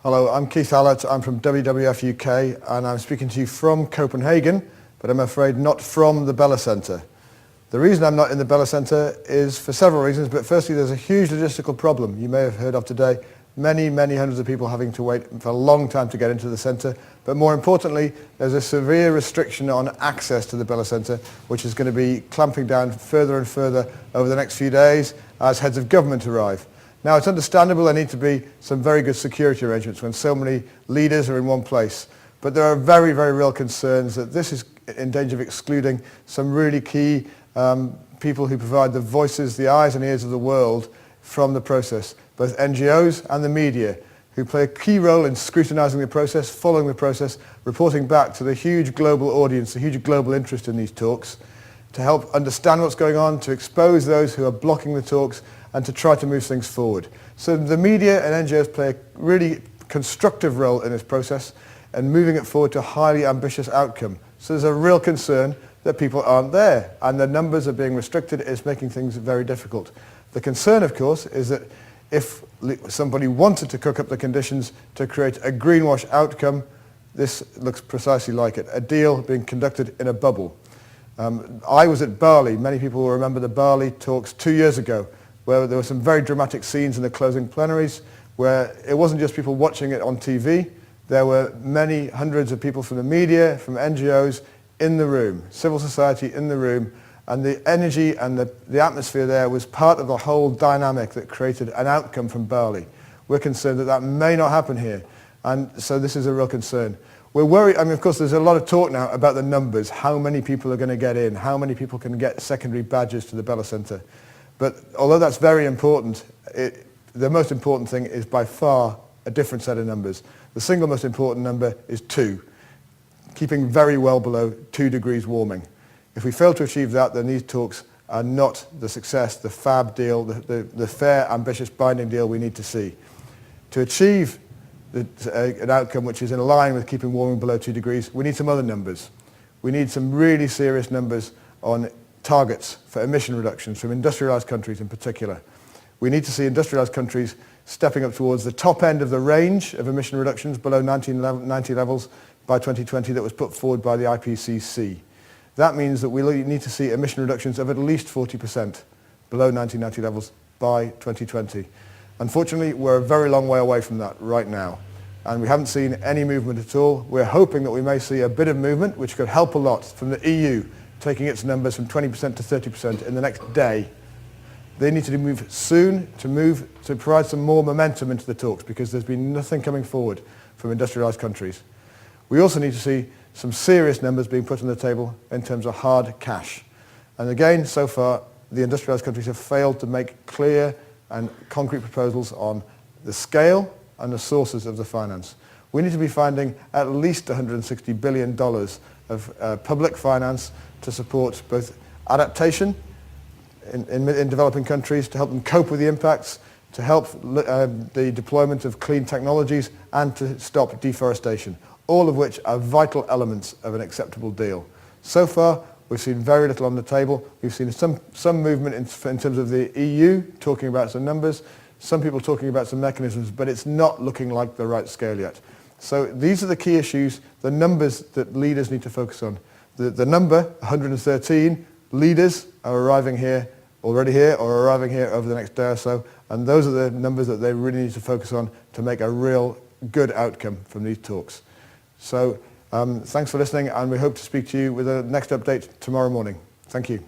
Hello, I'm Keith Allott. I'm from WWF UK and I'm speaking to you from Copenhagen, but I'm afraid not from the Bella Centre. The reason I'm not in the Bella Centre is for several reasons, but firstly there's a huge logistical problem you may have heard of today. Many hundreds of people having to wait for a long time to get into the centre, but more importantly there's a severe restriction on access to the Bella Centre, which is going to be clamping down further and further over the next few days as heads of government arrive. Now, it's understandable there need to be some very good security arrangements when so many leaders are in one place. But there are very real concerns that this is in danger of excluding some really key people who provide the voices, the eyes and ears of the world from the process. Both NGOs and the media, who play a key role in scrutinising the process, following the process, reporting back to the huge global audience, the huge global interest in these talks, to help understand what's going on, to expose those who are blocking the talks, and to try to move things forward. So the media and NGOs play a really constructive role in this process and moving it forward to a highly ambitious outcome. So there's a real concern that people aren't there and the numbers are being restricted. It's making things very difficult. The concern, of course, is that if somebody wanted to cook up the conditions to create a greenwash outcome, this looks precisely like it, a deal being conducted in a bubble. I was at Bali. Many people will remember the Bali talks 2 years ago, where there were some very dramatic scenes in the closing plenaries, where it wasn't just people watching it on TV. There were many hundreds of people from the media, from NGOs in the room, civil society in the room, and the energy and the atmosphere there was part of the whole dynamic that created an outcome from Bali. We're concerned that that may not happen here, and so this is a real concern. We're worried, I mean, of course, there's a lot of talk now about the numbers, how many people are going to get in, how many people can get secondary badges to the Bella Centre. But although that's very important, the most important thing is by far a different set of numbers. The single most important number is 2, keeping very well below 2 degrees warming. If we fail to achieve that, then these talks are not the success, the fab deal, the fair, ambitious, binding deal we need to see. To achieve an outcome which is in line with keeping warming below 2 degrees, we need some other numbers. We need some really serious numbers on targets for emission reductions from industrialised countries in particular. We need to see industrialised countries stepping up towards the top end of the range of emission reductions below 1990 levels by 2020 that was put forward by the IPCC. That means that we need to see emission reductions of at least 40% below 1990 levels by 2020. Unfortunately, we're a very long way away from that right now, and we haven't seen any movement at all. We're hoping that we may see a bit of movement which could help a lot from the EU, taking its numbers from 20% to 30% in the next day. They need to move soon to provide some more momentum into the talks because there's been nothing coming forward from industrialised countries. We also need to see some serious numbers being put on the table in terms of hard cash. And again, so far, the industrialised countries have failed to make clear and concrete proposals on the scale and the sources of the finance. We need to be finding at least $160 billion of public finance to support both adaptation in developing countries, to help them cope with the impacts, to help the deployment of clean technologies, and to stop deforestation, all of which are vital elements of an acceptable deal. So far, we've seen very little on the table. We've seen some movement in terms of the EU talking about some numbers, some people talking about some mechanisms, but it's not looking like the right scale yet. So these are the key issues, the numbers that leaders need to focus on. The number, 113 leaders are arriving here, already here, or arriving here over the next day or so, and those are the numbers that they really need to focus on to make a real good outcome from these talks. So thanks for listening, and we hope to speak to you with a next update tomorrow morning. Thank you.